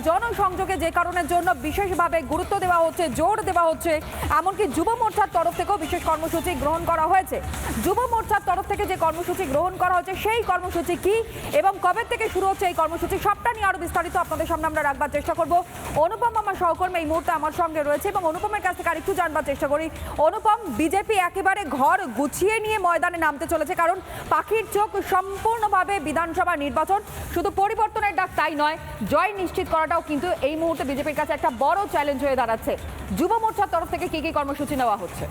জনসংযোগে যে কারণের জন্য বিশেষভাবে গুরুত্ব দেওয়া হচ্ছে, জোর দেওয়া হচ্ছে, এমনকি যুব মোর্চার তরফ থেকেও বিশেষ কর্মসূচি গ্রহণ করা হয়েছে। যুব মোর্চার তরফ থেকে যে কর্মসূচি গ্রহণ করা হয়েছে সেই কর্মসূচি কি এবং কবে থেকে শুরু হচ্ছে এই কর্মসূচি, সবটা নিয়ে আরো বিস্তারিত আপনাদের সামনে আমরা রাখবার চেষ্টা করব। অনুপম আমার সহকর্মী এই মুহূর্তে আমার সঙ্গে রয়েছে এবং অনুপমের কাছ থেকে আরেকটু জানবার চেষ্টা করি। অনুপম, বিজেপি একেবারে ঘর গুছিয়ে নিয়ে ময়দানে নামতে চলেছে, কারণ পাখির চোখ সম্পূর্ণভাবে বিধানসভা নির্বাচন, শুধু পরিবর্তনের ডাক তাই নয়, জয় নিশ্চিত করাটাও কিন্তু এই মুহূর্তে বিজেপির কাছে একটা বড় চ্যালেঞ্জ হয়ে দাঁড়াচ্ছে। যুব মোর্চার তরফ থেকে কি কি কর্মসূচি নেওয়া হচ্ছে?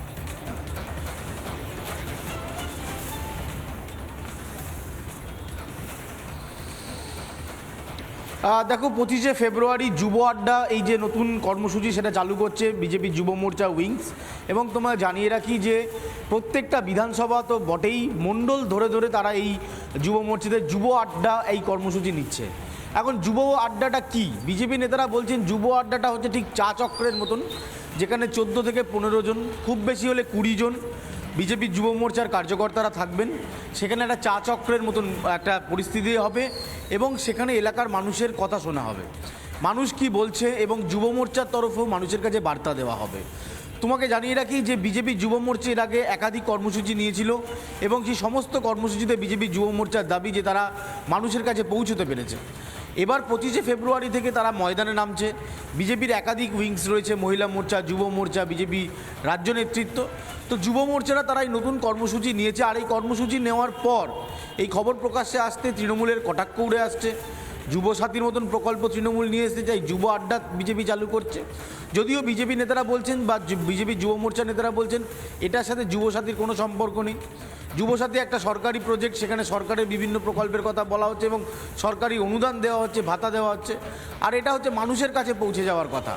দেখো, 25শে ফেব্রুয়ারি যুব আড্ডা এই যে নতুন কর্মসূচি সেটা চালু করছে বিজেপি যুব মোর্চা উইংস। এবং তোমরা জানিয়ে রাখি যে প্রত্যেকটা বিধানসভা তো বটেই, মণ্ডল ধরে ধরে তারা এই যুব মোর্চাদের যুব আড্ডা এই কর্মসূচি নিচ্ছে। এখন যুব আড্ডাটা কি? বিজেপি নেতারা বলছেন যুব আড্ডাটা হচ্ছে ঠিক চা চক্রের মতন, যেখানে 14 থেকে 15 জন, খুব বেশি হলে 20 জন বিজেপি যুব মোর্চার কার্যকর্তারা থাকবেন। সেখানে একটা চা চক্রের মতন একটা পরিস্থিতি হবে এবং সেখানে এলাকার মানুষের কথা শোনা হবে, মানুষ কি বলছে, এবং যুব মোর্চার তরফেও মানুষের কাছে বার্তা দেওয়া হবে। তোমাকে জানিয়ে রাখি যে বিজেপি যুব মোর্চা এর আগে একাধিক কর্মসূচি নিয়েছিল এবং সেই সমস্ত কর্মসূচিতে বিজেপি যুব মোর্চার দাবি যে তারা মানুষের কাছে পৌঁছতে পেরেছে। এবার 25শে ফেব্রুয়ারি থেকে তারা ময়দানে নামছে। বিজেপির একাধিক উইংস রয়েছে, মহিলা মোর্চা, যুব মোর্চা, বিজেপি রাজ্য নেতৃত্ব। তো যুব মোর্চারা তারা এই নতুন কর্মসূচি নিয়েছে। আর এই কর্মসূচি নেওয়ার পর এই খবর প্রকাশ্যে আসতে তৃণমূলের কটাক্ষ উড়ে আসছে। যুবসাথীর মতন প্রকল্প তৃণমূল নিয়ে এসেছে, চাই যুব আড্ডা বিজেপি চালু করছে। যদিও বিজেপি নেতারা বলছেন বা বিজেপি যুব মোর্চা নেতারা বলছেন এটার সাথে যুবসাথীর কোনো সম্পর্ক নেই। যুবসাথী একটা সরকারি প্রজেক্ট, সেখানে সরকারের বিভিন্ন প্রকল্পের কথা বলা হচ্ছে এবং সরকারি অনুদান দেওয়া হচ্ছে, ভাতা দেওয়া হচ্ছে। আর এটা হচ্ছে মানুষের কাছে পৌঁছে যাওয়ার কথা।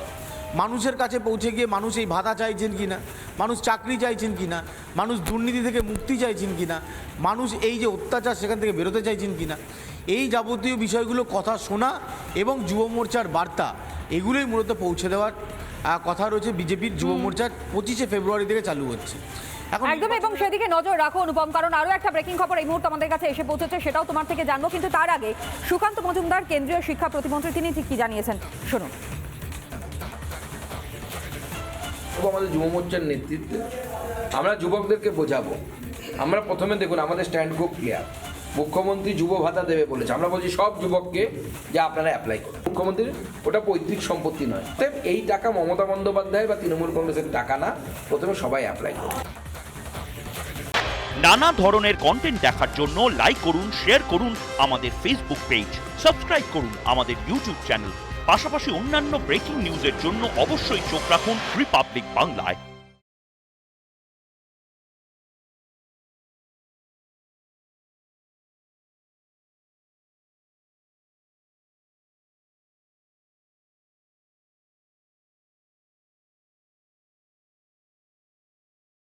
মানুষের কাছে পৌঁছে গিয়ে মানুষ এই ভাতা চাইছেন কি না, মানুষ চাকরি চাইছেন কি না, মানুষ দুর্নীতি থেকে মুক্তি চাইছেন কি না, মানুষ এই যে অত্যাচার সেখান থেকে বেরোতে চাইছেন কি না, এই যাবতীয় বিষয়গুলো কথা শোনা এবং যুব মোর্চার বার্তা এগুলোই মূলত পৌঁছে দেওয়ার কথা রয়েছে বিজেপির যুব মোর্চার 25শে ফেব্রুয়ারি থেকে চালু হচ্ছে একদম। এবং সেদিকে নজর রাখো অনুপম, কারণ আরো একটা ব্রেকিং খবর এই মুহূর্তে আমাদের কাছে এসে পৌঁছেছে, সেটাও তোমার থেকে জানবো। কিন্তু তার আগে সুকান্ত মজুমদার, কেন্দ্রীয় শিক্ষা প্রতিমন্ত্রী, তিনি ঠিক কি জানিয়েছেন শুনুন। আমাদের যুব মোর্চার নেতৃত্বে আমরা যুবকদেরকে বোঝাবো। আমরা প্রথমে দেখুন আমাদের স্ট্যান্ড খুব ক্লিয়ার। মুখ্যমন্ত্রী যুব ভাতা দেবে বলেছে, আমরা বলছি সব যুবককে যে আপনারা অ্যাপ্লাই করুন। মুখ্যমন্ত্রীর ওটা পৈতৃক সম্পত্তি নয়, এই টাকা মমতা বন্দ্যোপাধ্যায় বা তৃণমূল কংগ্রেসের টাকা না, প্রথমে সবাই অ্যাপ্লাই করুন। নানা ধরনের কন্টেন্ট দেখার জন্য লাইক করুন, শেয়ার করুন আমাদের ফেসবুক পেজ, সাবস্ক্রাইব করুন আমাদের ইউটিউব চ্যানেল। পাশাপাশি অন্যান্য ব্রেকিং নিউজের জন্য অবশ্যই চোখ রাখুন রিপাবলিক বাংলায়।